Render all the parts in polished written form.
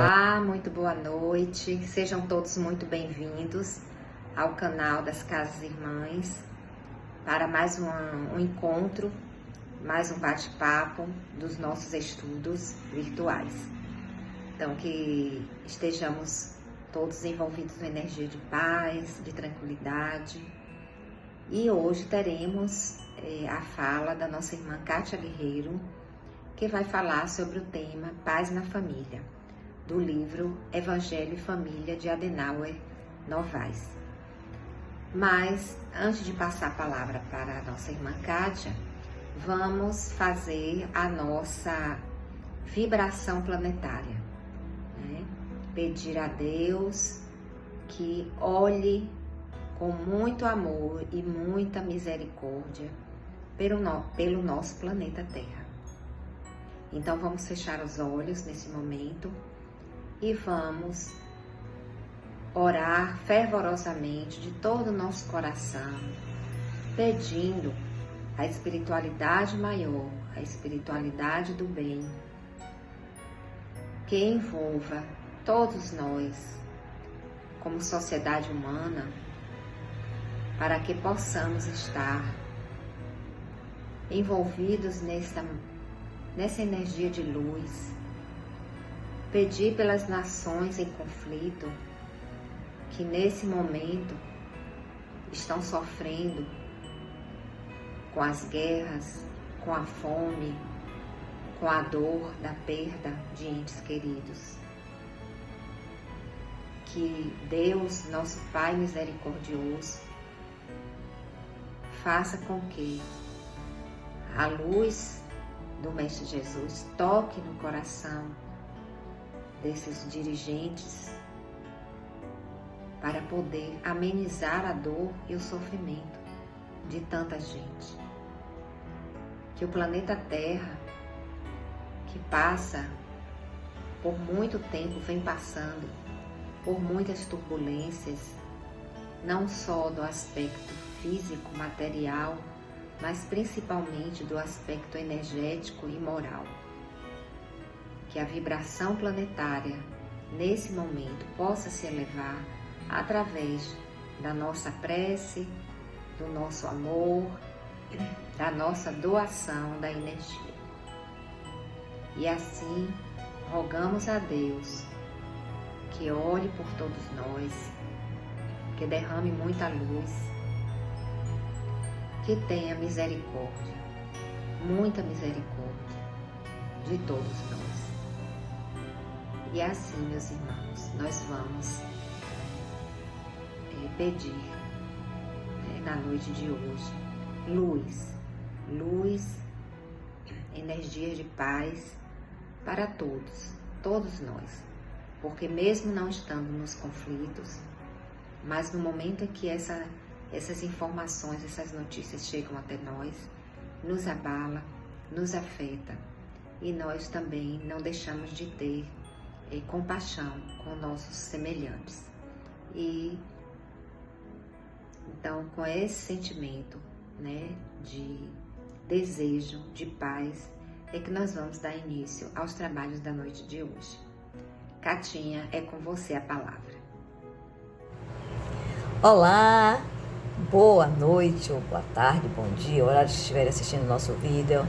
Olá, muito boa noite. Sejam todos muito bem-vindos ao canal das Casas Irmãs para mais um encontro, mais um bate-papo dos nossos estudos virtuais. Então, que estejamos todos envolvidos em energia de paz, de tranquilidade. E hoje teremos a fala da nossa irmã Kátia Guerreiro, que vai falar sobre o tema Paz na Família, do livro Evangelho e Família, de Adenauer Novaes. Mas, antes de passar a palavra para a nossa irmã Kátia, vamos fazer a nossa vibração planetária, né? Pedir a Deus que olhe com muito amor e muita misericórdia pelo nosso planeta Terra. Então, vamos fechar os olhos nesse momento e vamos orar fervorosamente de todo o nosso coração, pedindo a espiritualidade maior, a espiritualidade do bem, que envolva todos nós, como sociedade humana, para que possamos estar envolvidos nessa energia de luz. Pedir pelas nações em conflito, que nesse momento estão sofrendo com as guerras, com a fome, com a dor da perda de entes queridos. Que Deus, nosso Pai misericordioso, faça com que a luz do Mestre Jesus toque no coração desses dirigentes para poder amenizar a dor e o sofrimento de tanta gente. Que o planeta Terra, que passa por muito tempo, vem passando por muitas turbulências, não só do aspecto físico, material, mas principalmente do aspecto energético e moral. Que a vibração planetária, nesse momento, possa se elevar através da nossa prece, do nosso amor, da nossa doação da energia. E assim, rogamos a Deus que olhe por todos nós, que derrame muita luz, que tenha misericórdia, muita misericórdia de todos nós. E assim, meus irmãos, nós vamos pedir na noite de hoje luz, energia de paz para todos nós. Porque mesmo não estando nos conflitos, mas no momento em que essas informações, essas notícias chegam até nós, nos abala, nos afeta, e nós também não deixamos de ter compaixão com nossos semelhantes. E então, com esse sentimento, de desejo, de paz, é que nós vamos dar início aos trabalhos da noite de hoje. Catinha, é com você a palavra. Olá, boa noite, ou boa tarde, bom dia, horário que estiverem assistindo o nosso vídeo.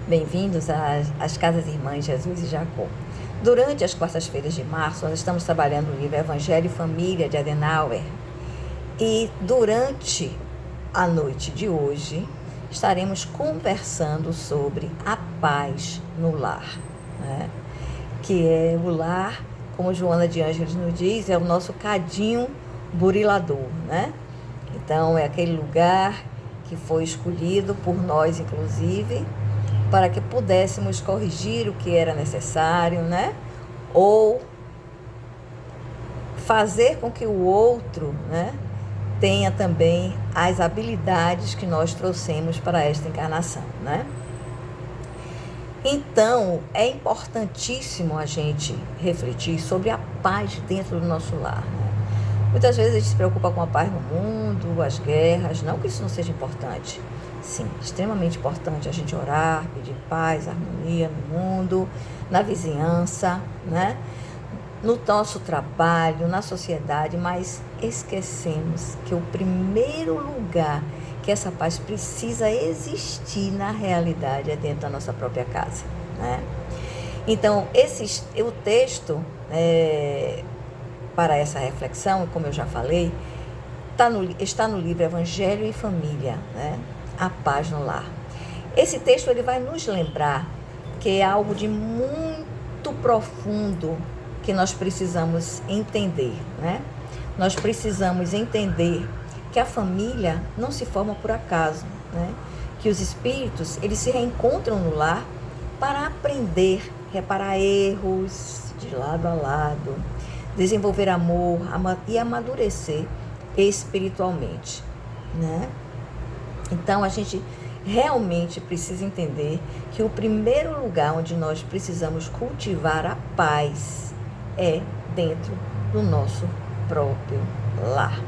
Bem-vindos às Casas Irmãs Jesus e Jacó. Durante as quartas-feiras de março, nós estamos trabalhando o livro Evangelho e Família, de Adenauer. E durante a noite de hoje, estaremos conversando sobre a paz no lar, né? Que é o lar, como Joana de Ângeles nos diz, é o nosso cadinho burilador, né? Então, é aquele lugar que foi escolhido por nós, inclusive, para que pudéssemos corrigir o que era necessário, né? Ou fazer com que o outro, né, tenha também as habilidades que nós trouxemos para esta encarnação, né? Então, é importantíssimo a gente refletir sobre a paz dentro do nosso lar, né? Muitas vezes a gente se preocupa com a paz no mundo, as guerras, não que isso não seja importante. Sim, extremamente importante a gente orar, pedir paz, harmonia no mundo, na vizinhança, né? no nosso trabalho, na sociedade, mas esquecemos que o primeiro lugar que essa paz precisa existir na realidade é dentro da nossa própria casa, né? Então, o texto para essa reflexão, como eu já falei, está no livro Evangelho e Família, né? A Paz no Lar. Esse texto ele vai nos lembrar que é algo de muito profundo que nós precisamos entender, né? Nós precisamos entender que a família não se forma por acaso, né? Que os espíritos, eles se reencontram no lar para aprender, reparar erros de lado a lado, desenvolver amor e amadurecer espiritualmente, né? Então, a gente realmente precisa entender que o primeiro lugar onde nós precisamos cultivar a paz é dentro do nosso próprio lar.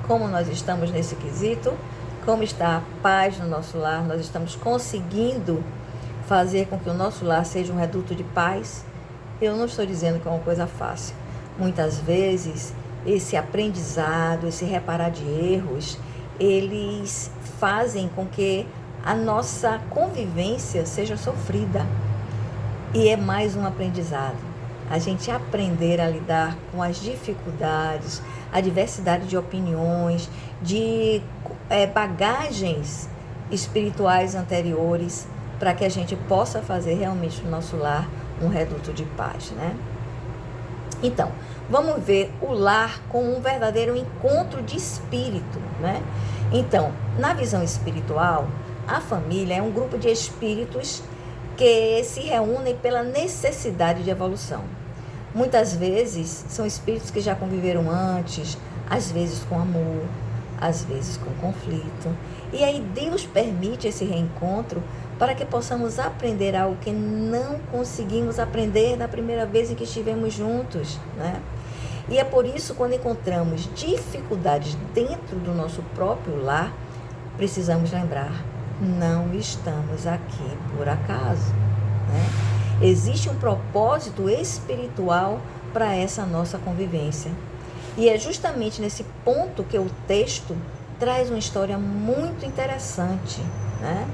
Como nós estamos nesse quesito? Como está a paz no nosso lar? Nós estamos conseguindo fazer com que o nosso lar seja um reduto de paz? Eu não estou dizendo que é uma coisa fácil. Muitas vezes, esse aprendizado, esse reparar de erros, eles fazem com que a nossa convivência seja sofrida. E é mais um aprendizado. A gente aprender a lidar com as dificuldades, a diversidade de opiniões, de bagagens espirituais anteriores, para que a gente possa fazer realmente no nosso lar um reduto de paz, né? Então, vamos ver o lar como um verdadeiro encontro de espírito, né? Então, na visão espiritual, a família é um grupo de espíritos que se reúnem pela necessidade de evolução. Muitas vezes são espíritos que já conviveram antes, às vezes com amor, às vezes com conflito. E aí Deus permite esse reencontro para que possamos aprender algo que não conseguimos aprender na primeira vez em que estivemos juntos, né? E é por isso, quando encontramos dificuldades dentro do nosso próprio lar, precisamos lembrar, não estamos aqui por acaso, né? Existe um propósito espiritual para essa nossa convivência. E é justamente nesse ponto que o texto traz uma história muito interessante, né?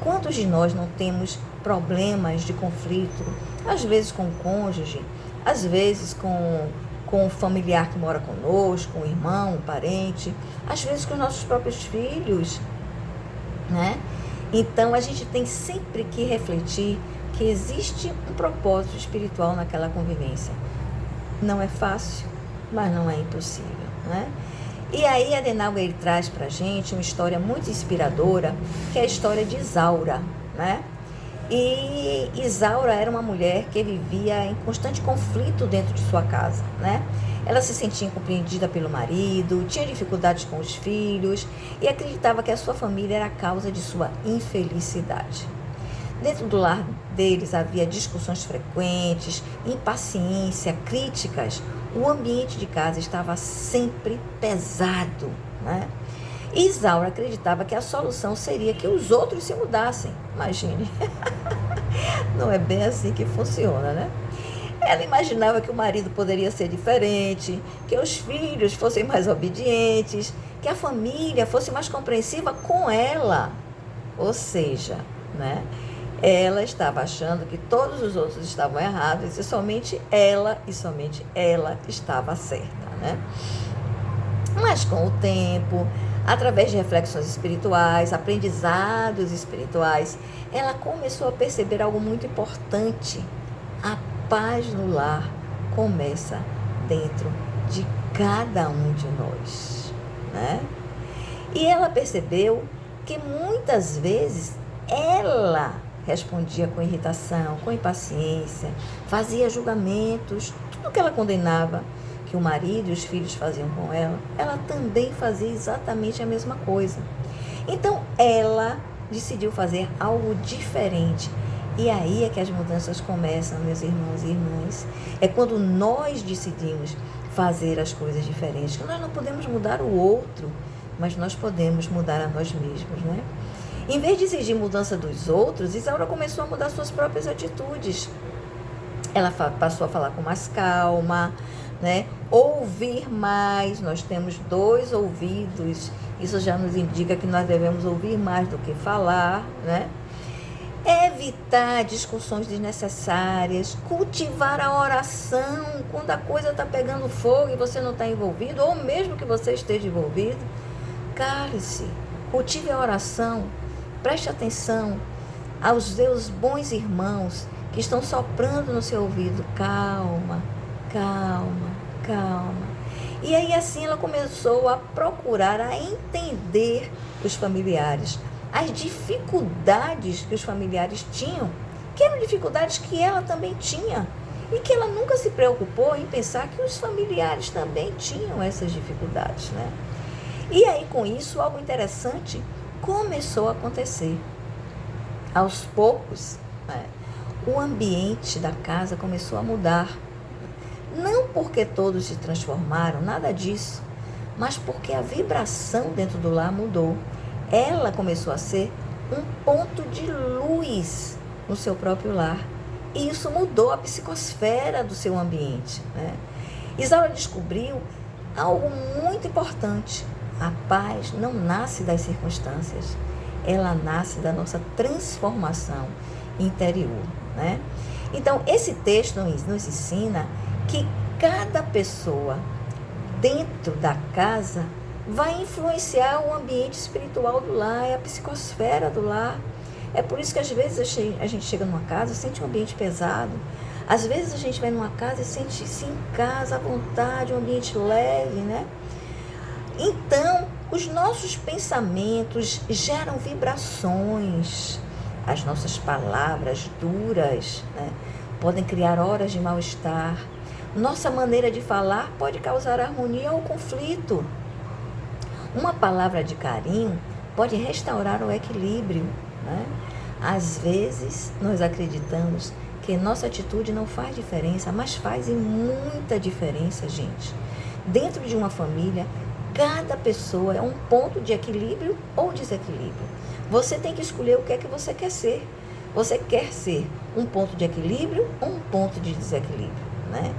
Quantos de nós não temos problemas de conflito, às vezes com o cônjuge, às vezes com o familiar que mora conosco, um irmão, um parente, às vezes com os nossos próprios filhos, né? Então, a gente tem sempre que refletir que existe um propósito espiritual naquela convivência. Não é fácil, mas não é impossível, né? E aí, Adenauer, ele traz para a gente uma história muito inspiradora, que é a história de Isaura, né? E Isaura era uma mulher que vivia em constante conflito dentro de sua casa, né? Ela se sentia incompreendida pelo marido, tinha dificuldades com os filhos e acreditava que a sua família era a causa de sua infelicidade. Dentro do lar deles havia discussões frequentes, impaciência, críticas. O ambiente de casa estava sempre pesado, né? E Isaura acreditava que a solução seria que os outros se mudassem. Imagine. Não é bem assim que funciona, né? Ela imaginava que o marido poderia ser diferente, que os filhos fossem mais obedientes, que a família fosse mais compreensiva com ela. Ou seja, né? Ela estava achando que todos os outros estavam errados e somente ela estava certa, né? Mas com o tempo, através de reflexões espirituais, aprendizados espirituais, ela começou a perceber algo muito importante. A paz no lar começa dentro de cada um de nós, né? E ela percebeu que muitas vezes ela respondia com irritação, com impaciência, fazia julgamentos, tudo que ela condenava que o marido e os filhos faziam com ela, ela também fazia exatamente a mesma coisa. Então, ela decidiu fazer algo diferente. E aí é que as mudanças começam, meus irmãos e irmãs. É quando nós decidimos fazer as coisas diferentes. Nós não podemos mudar o outro, mas nós podemos mudar a nós mesmos, né? Em vez de exigir mudança dos outros, Isaura começou a mudar suas próprias atitudes. ela passou a falar com mais calma, né? Ouvir mais, nós temos 2 ouvidos, isso já nos indica que nós devemos ouvir mais do que falar, né? Evitar discussões desnecessárias, cultivar a oração quando a coisa está pegando fogo e você não está envolvido, ou mesmo que você esteja envolvido, cale-se, cultive a oração, preste atenção aos seus bons irmãos que estão soprando no seu ouvido, calma, calma, calma. E aí assim ela começou a procurar, a entender os familiares, as dificuldades que os familiares tinham, que eram dificuldades que ela também tinha, e que ela nunca se preocupou em pensar que os familiares também tinham essas dificuldades, né? E aí com isso, algo interessante começou a acontecer. Aos poucos, né, o ambiente da casa começou a mudar. Não porque todos se transformaram, nada disso, mas porque a vibração dentro do lar mudou. Ela começou a ser um ponto de luz no seu próprio lar. E isso mudou a psicosfera do seu ambiente, né? Isaura descobriu algo muito importante. A paz não nasce das circunstâncias, ela nasce da nossa transformação interior, né? Então, esse texto nos ensina que cada pessoa dentro da casa vai influenciar o ambiente espiritual do lar, a psicosfera do lar. É por isso que às vezes a gente chega numa casa e sente um ambiente pesado. Às vezes a gente vai numa casa e sente-se em casa, à vontade, um ambiente leve, né? Então, os nossos pensamentos geram vibrações. As nossas palavras duras, né, podem criar horas de mal-estar. Nossa maneira de falar pode causar harmonia ou conflito. Uma palavra de carinho pode restaurar o equilíbrio, né? Às vezes, nós acreditamos que nossa atitude não faz diferença, mas faz muita diferença, gente. Dentro de uma família, cada pessoa é um ponto de equilíbrio ou desequilíbrio. Você tem que escolher o que é que você quer ser. Você quer ser um ponto de equilíbrio ou um ponto de desequilíbrio, né?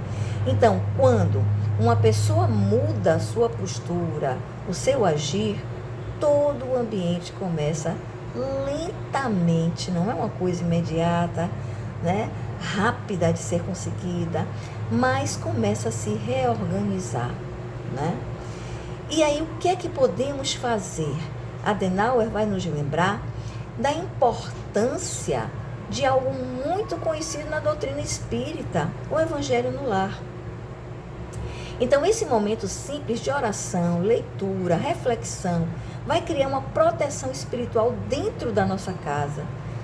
Então, quando uma pessoa muda a sua postura, o seu agir, todo o ambiente começa lentamente, não é uma coisa imediata, né? Rápida de ser conseguida, mas começa a se reorganizar, né? E aí, o que é que podemos fazer? Adenauer vai nos lembrar da importância de algo muito conhecido na doutrina espírita, o Evangelho no Lar. Então, esse momento simples de oração, leitura, reflexão, vai criar uma proteção espiritual dentro da nossa casa.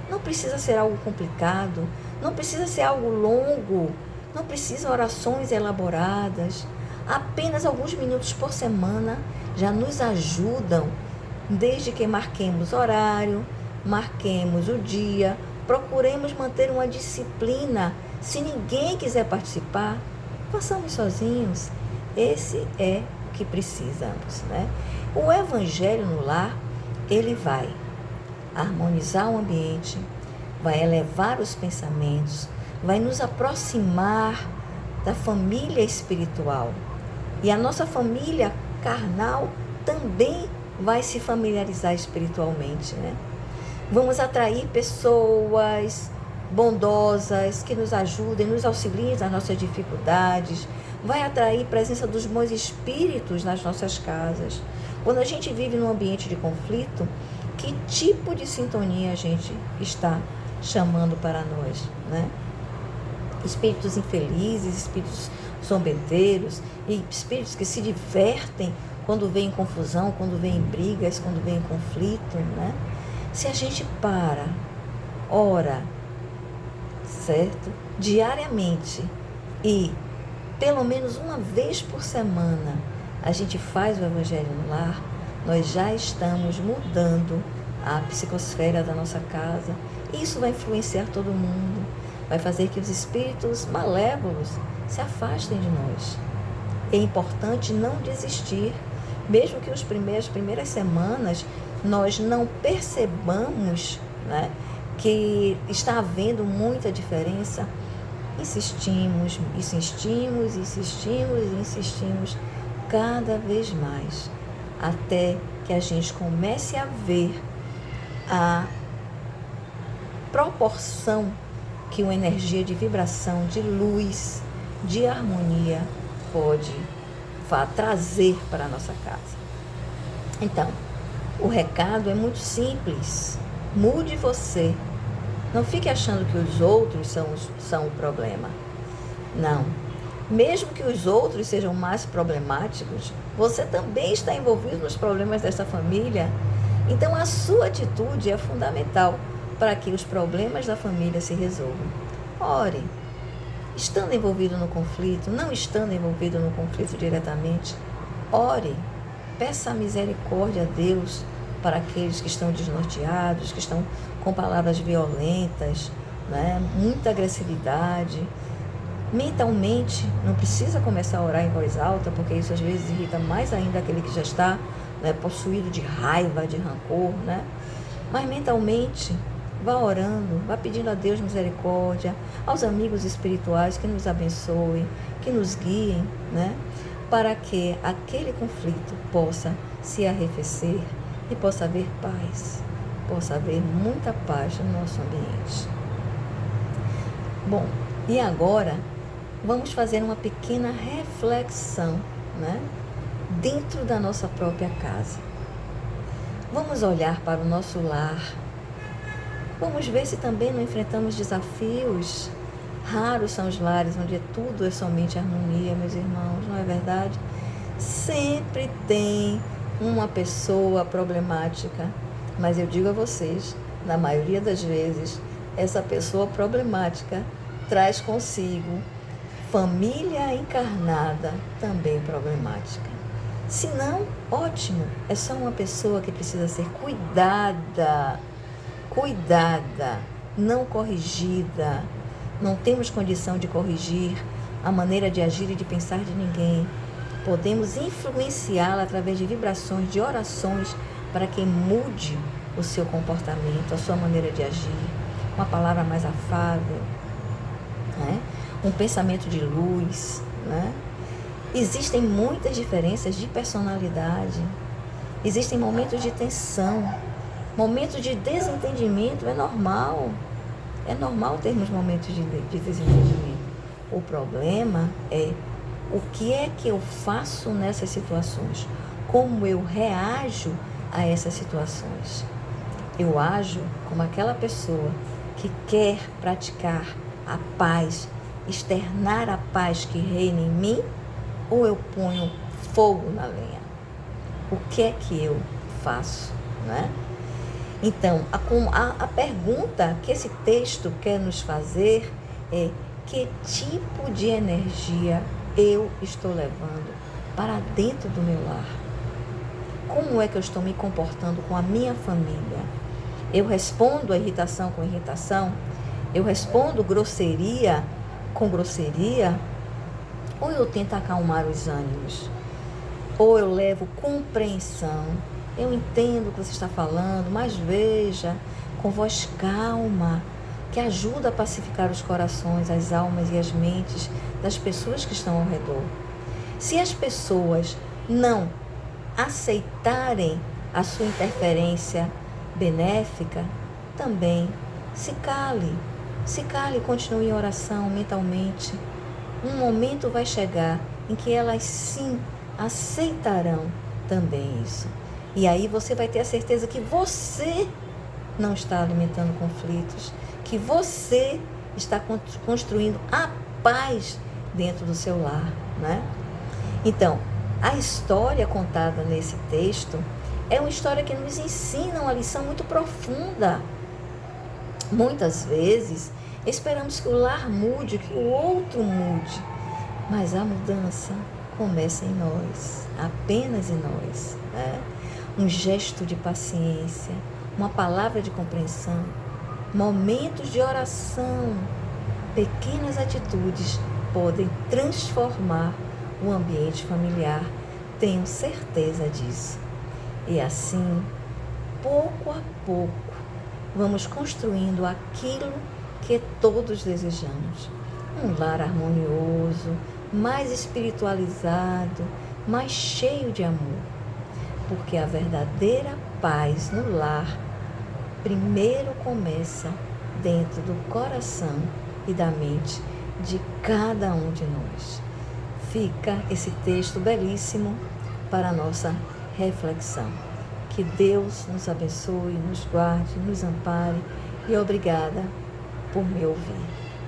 Não precisa ser algo complicado, não precisa ser algo longo, não precisa orações elaboradas. Apenas alguns minutos por semana já nos ajudam, desde que marquemos horário, marquemos o dia, procuremos manter uma disciplina. Se ninguém quiser participar, façamos sozinhos. Esse é o que precisamos, né? O Evangelho no Lar, ele vai harmonizar o ambiente, vai elevar os pensamentos, vai nos aproximar da família espiritual. E a nossa família carnal também vai se familiarizar espiritualmente, né? Vamos atrair pessoas bondosas que nos ajudem, nos auxiliem nas nossas dificuldades. Vai atrair presença dos bons espíritos nas nossas casas. Quando a gente vive num ambiente de conflito, que tipo de sintonia a gente está chamando para nós, né? Espíritos infelizes, espíritos zombeteiros, e espíritos que se divertem quando vem confusão, quando vem brigas, quando vem conflito, né? Se a gente ora, certo? Diariamente, e pelo menos uma vez por semana a gente faz o Evangelho no Lar, nós já estamos mudando a psicosfera da nossa casa. Isso vai influenciar todo mundo, vai fazer que os espíritos malévolos se afastem de nós. É importante não desistir, mesmo que as primeiras semanas nós não percebamos, né, que está havendo muita diferença. insistimos, cada vez mais, até que a gente comece a ver a proporção que uma energia de vibração, de luz, de harmonia pode trazer para a nossa casa. Então, o recado é muito simples. Mude você. Não fique achando que os outros são o problema. Não. Mesmo que os outros sejam mais problemáticos, você também está envolvido nos problemas dessa família. Então, a sua atitude é fundamental para que os problemas da família se resolvam. Ore. Estando envolvido no conflito, não estando envolvido no conflito diretamente, ore. Peça a misericórdia a Deus para aqueles que estão desnorteados, que estão com palavras violentas, né? Muita agressividade. Mentalmente, não precisa começar a orar em voz alta, porque isso às vezes irrita mais ainda aquele que já está, né, possuído de raiva, de rancor, né? Mas mentalmente, vá orando, vá pedindo a Deus misericórdia, aos amigos espirituais que nos abençoem, que nos guiem, né? Para que aquele conflito possa se arrefecer e possa haver paz, possa haver muita paz no nosso ambiente. Bom, e agora vamos fazer uma pequena reflexão, né? Dentro da nossa própria casa. Vamos olhar para o nosso lar. Vamos ver se também não enfrentamos desafios. Raros são os lares onde tudo é somente harmonia, meus irmãos, não é verdade? Sempre tem uma pessoa problemática, mas eu digo a vocês, na maioria das vezes, essa pessoa problemática traz consigo família encarnada também problemática. Se não, ótimo, é só uma pessoa que precisa ser cuidada, não corrigida. Não temos condição de corrigir a maneira de agir e de pensar de ninguém. Podemos influenciá-la através de vibrações, de orações, para que mude o seu comportamento, a sua maneira de agir, uma palavra mais afável, né? Um pensamento de luz, né? Existem muitas diferenças de personalidade, existem momentos de tensão, momentos de desentendimento, é normal termos momentos de desentendimento. O problema é o que é que eu faço nessas situações, como eu reajo a essas situações. Eu ajo como aquela pessoa que quer praticar a paz, externar a paz que reina em mim, ou eu ponho fogo na lenha? O que é que eu faço, né? Então, a pergunta que esse texto quer nos fazer é: que tipo de energia eu estou levando para dentro do meu lar? Como é que eu estou me comportando com a minha família? Eu respondo a irritação com irritação? Eu respondo grosseria com grosseria? Ou eu tento acalmar os ânimos? Ou eu levo compreensão? Eu entendo o que você está falando, mas veja, com voz calma, que ajuda a pacificar os corações, as almas e as mentes das pessoas que estão ao redor. Se as pessoas não aceitarem a sua interferência benéfica, também se cale, continue em oração mentalmente. Um momento vai chegar em que elas sim aceitarão também isso. E aí você vai ter a certeza que você não está alimentando conflitos, que você está construindo a paz dentro do seu lar, né? Então, a história contada nesse texto é uma história que nos ensina uma lição muito profunda. Muitas vezes, esperamos que o lar mude, que o outro mude, mas a mudança começa em nós, apenas em nós, né? Um gesto de paciência, uma palavra de compreensão, momentos de oração, pequenas atitudes podem transformar o ambiente familiar, tenho certeza disso. E assim, pouco a pouco, vamos construindo aquilo que todos desejamos. um lar harmonioso, mais espiritualizado, mais cheio de amor. Porque a verdadeira paz no lar primeiro começa dentro do coração e da mente de cada um de nós. Fica esse texto belíssimo para a nossa reflexão. Que Deus nos abençoe, nos guarde, nos ampare e obrigada por me ouvir.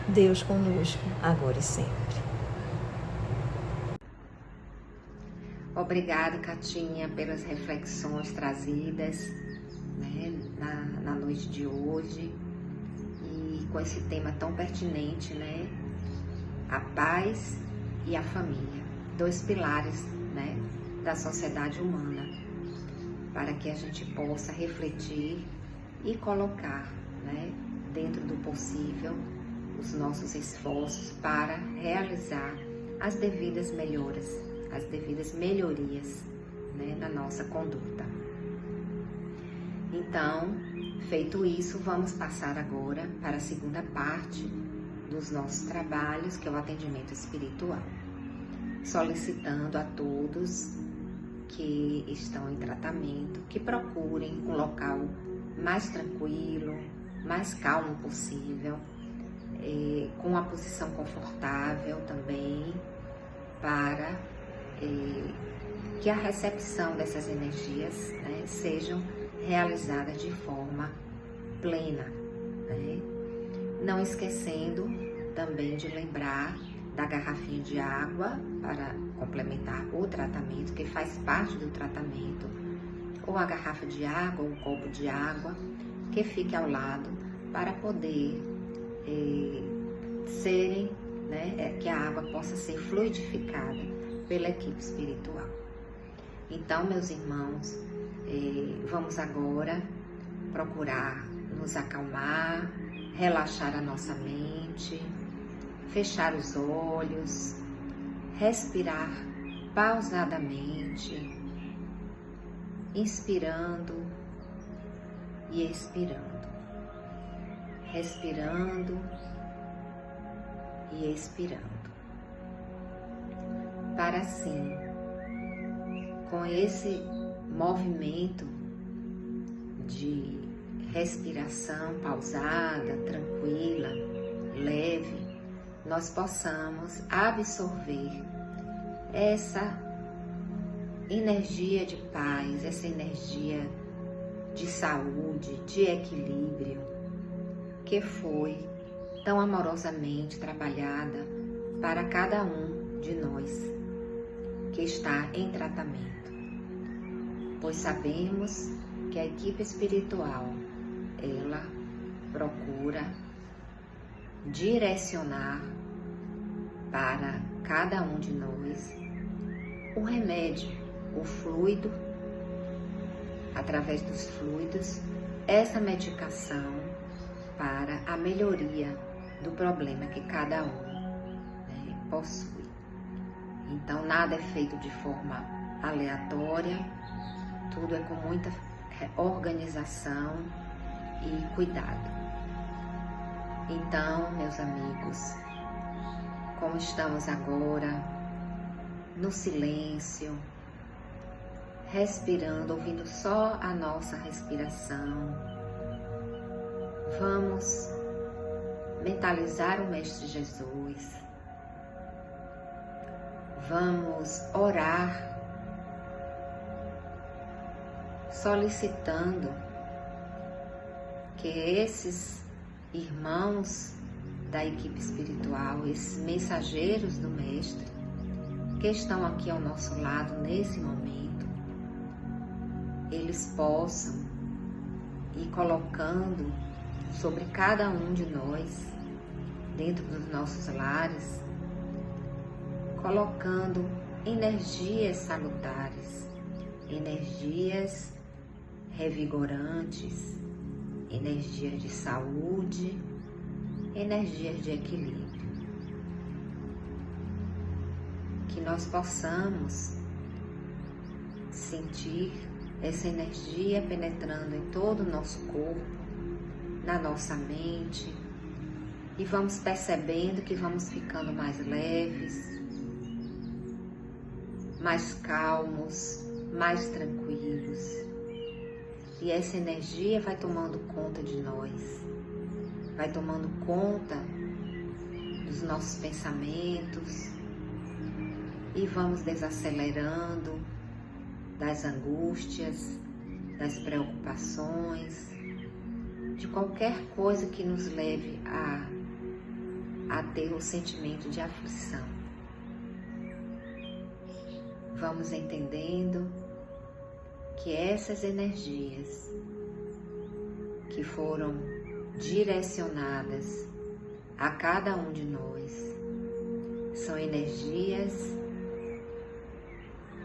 Deus conosco, agora e sempre. Obrigada, Catinha, pelas reflexões trazidas, né, na noite de hoje, e com esse tema tão pertinente, né? A paz e a família, 2 pilares, né, da sociedade humana, para que a gente possa refletir e colocar, né, dentro do possível os nossos esforços para realizar as devidas melhoras, as devidas melhorias, né, na nossa conduta. Então, feito isso, vamos passar agora para a segunda parte dos nossos trabalhos, que é o atendimento espiritual, solicitando a todos que estão em tratamento que procurem um local mais tranquilo, mais calmo possível, com uma posição confortável também, para que a recepção dessas energias, né, sejam realizadas de forma plena, né? Não esquecendo também de lembrar da garrafinha de água para complementar o tratamento, que faz parte do tratamento, ou a garrafa de água, ou o copo de água, que fique ao lado para poder que a água possa ser fluidificada pela equipe espiritual. Então, meus irmãos, vamos agora procurar nos acalmar, relaxar a nossa mente, fechar os olhos, respirar pausadamente, inspirando e expirando, respirando e expirando, para assim, com esse movimento de respiração pausada, tranquila, leve, nós possamos absorver essa energia de paz, essa energia de saúde, de equilíbrio, que foi tão amorosamente trabalhada para cada um de nós que está em tratamento. Pois sabemos que a equipe espiritual, ela procura direcionar para cada um de nós o remédio, o fluido, através dos fluidos, essa medicação para a melhoria do problema que cada um, né, possui. Então, nada é feito de forma aleatória, tudo é com muita organização e cuidado. Então, meus amigos, como estamos agora no silêncio, respirando, ouvindo só a nossa respiração, vamos mentalizar o Mestre Jesus, vamos orar, solicitando que esses irmãos da equipe espiritual, esses mensageiros do Mestre, que estão aqui ao nosso lado nesse momento, eles possam ir colocando sobre cada um de nós, dentro dos nossos lares, colocando energias salutares, energias revigorantes, energias de saúde, energias de equilíbrio. Que nós possamos sentir essa energia penetrando em todo o nosso corpo, na nossa mente, E vamos percebendo que vamos ficando mais leves, mais calmos, mais tranquilos. E essa energia vai tomando conta de nós, vai tomando conta dos nossos pensamentos e vamos desacelerando das angústias, das preocupações, de qualquer coisa que nos leve a ter o sentimento de aflição. Vamos entendendo que essas energias que foram direcionadas a cada um de nós são energias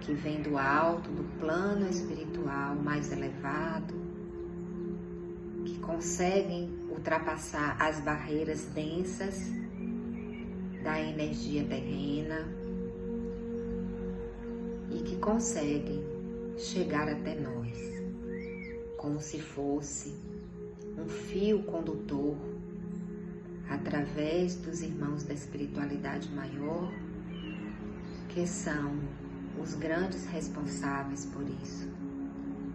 que vêm do alto, do plano espiritual mais elevado, que conseguem ultrapassar as barreiras densas da energia terrena e que conseguem chegar até nós, como se fosse um fio condutor através dos irmãos da espiritualidade maior, que são os grandes responsáveis por isso,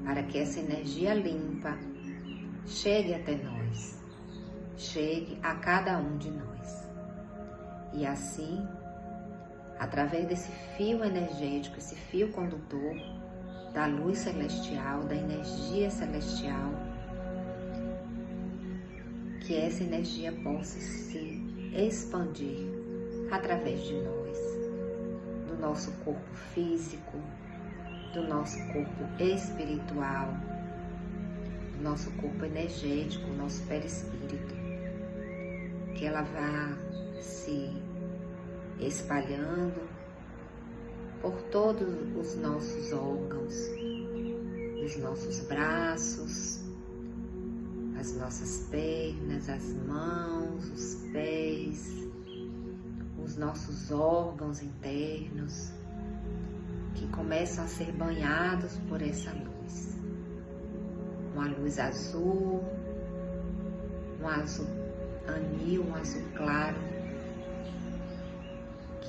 para que essa energia limpa chegue até nós, chegue a cada um de nós. E assim, através desse fio energético, esse fio condutor da luz celestial, da energia celestial, que essa energia possa se expandir através de nós, do nosso corpo físico, do nosso corpo espiritual, do nosso corpo energético, nosso perispírito, que ela vá se espalhando por todos os nossos órgãos, os nossos braços, as nossas pernas, as mãos, os pés, os nossos órgãos internos, que começam a ser banhados por essa luz. Uma luz azul, um azul anil, um azul claro,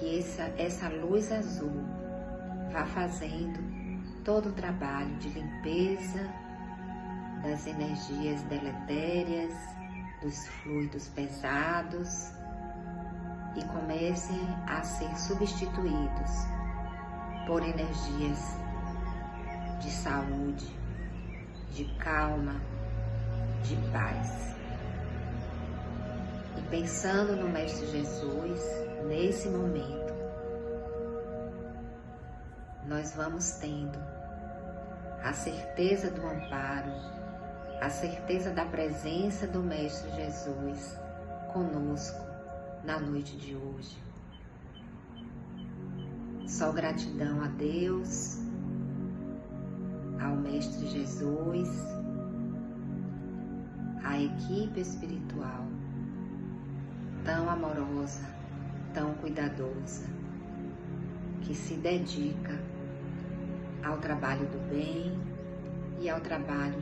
que essa luz azul vá fazendo todo o trabalho de limpeza das energias deletérias, dos fluidos pesados e comecem a ser substituídos por energias de saúde, de calma, de paz. E pensando no Mestre Jesus, nesse momento, nós vamos tendo a certeza do amparo, a certeza da presença do Mestre Jesus conosco na noite de hoje. Só gratidão a Deus, ao Mestre Jesus, à equipe espiritual tão amorosa, tão cuidadosa, que se dedica ao trabalho do bem e ao trabalho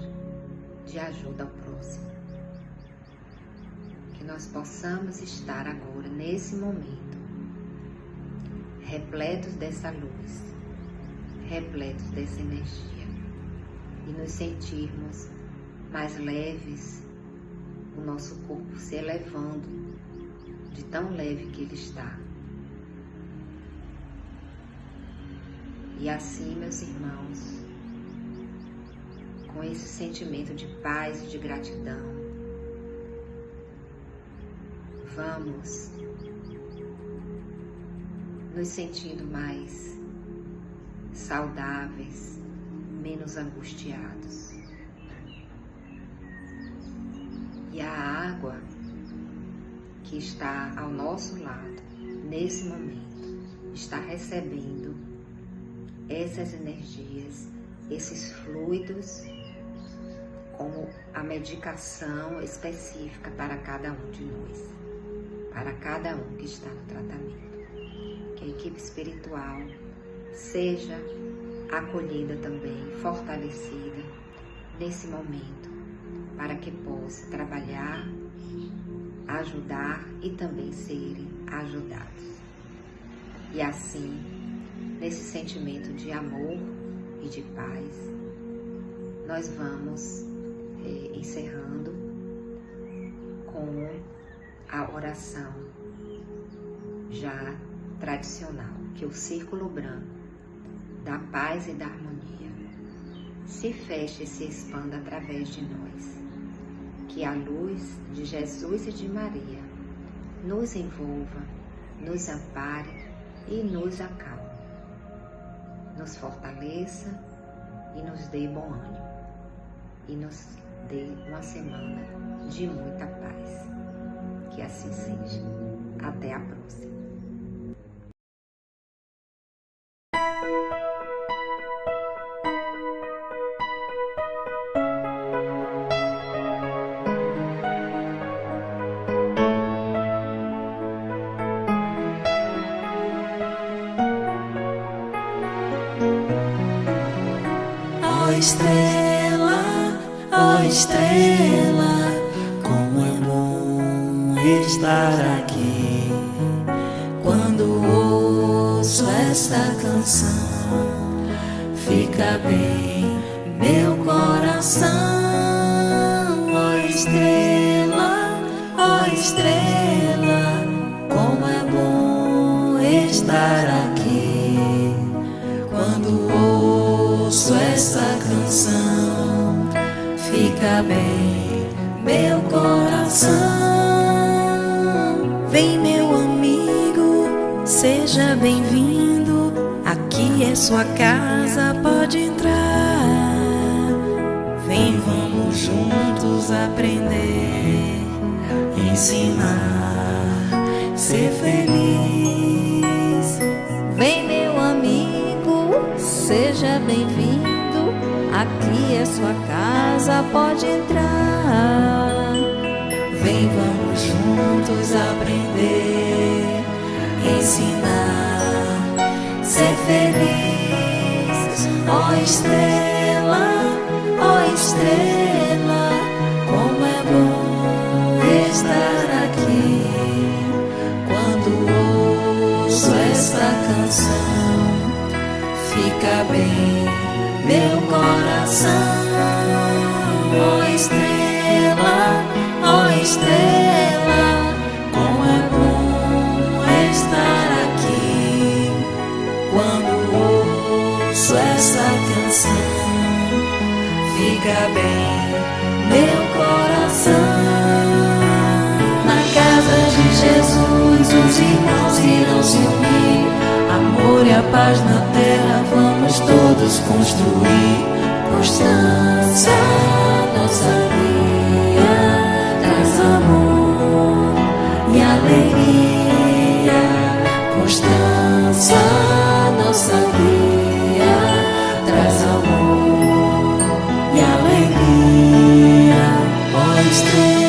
de ajuda ao próximo. Que nós possamos estar agora, nesse momento, repletos dessa luz, repletos dessa energia e nos sentirmos mais leves, o nosso corpo se elevando de tão leve que ele está. E assim, meus irmãos, com esse sentimento de paz e de gratidão, vamos nos sentindo mais saudáveis, menos angustiados. E a água que está ao nosso lado, nesse momento, está recebendo essas energias, esses fluidos, como a medicação específica para cada um de nós, para cada um que está no tratamento. Que a equipe espiritual seja acolhida também, fortalecida nesse momento, para que possa trabalhar ajudar e também serem ajudados. E assim, nesse sentimento de amor e de paz, nós vamos encerrando com a oração já tradicional, que o círculo branco da paz e da harmonia se feche e se expanda através de nós. Que a luz de Jesus e de Maria nos envolva, nos ampare e nos acalme, nos fortaleça e nos dê bom ânimo e nos dê uma semana de muita paz. Que assim seja. Até a próxima. Ó estrela, como é bom estar aqui. Quando ouço esta canção, fica bem meu coração. Ó estrela, como é bom estar aqui. Quando ouço esta canção, fica bem meu coração. Vem, meu amigo, seja bem-vindo. Aqui é sua casa, pode entrar. Vem, vamos juntos aprender, ensinar, ser feliz. Vem, meu amigo, seja bem-vindo. Aqui é sua casa, pode entrar. Vem, vamos juntos aprender, ensinar, ser feliz. Ó estrela, como é bom estar aqui. Quando ouço essa canção, fica bem meu coração. Ó estrela, como é bom estar aqui. Quando ouço essa canção, fica bem meu coração. Na casa de Jesus os irmãos irão se unir. Amor e a paz na terra vamos todos construir. Constância, nossa guia, traz amor e alegria. Constância, nossa guia, traz amor e alegria. Ó estrela,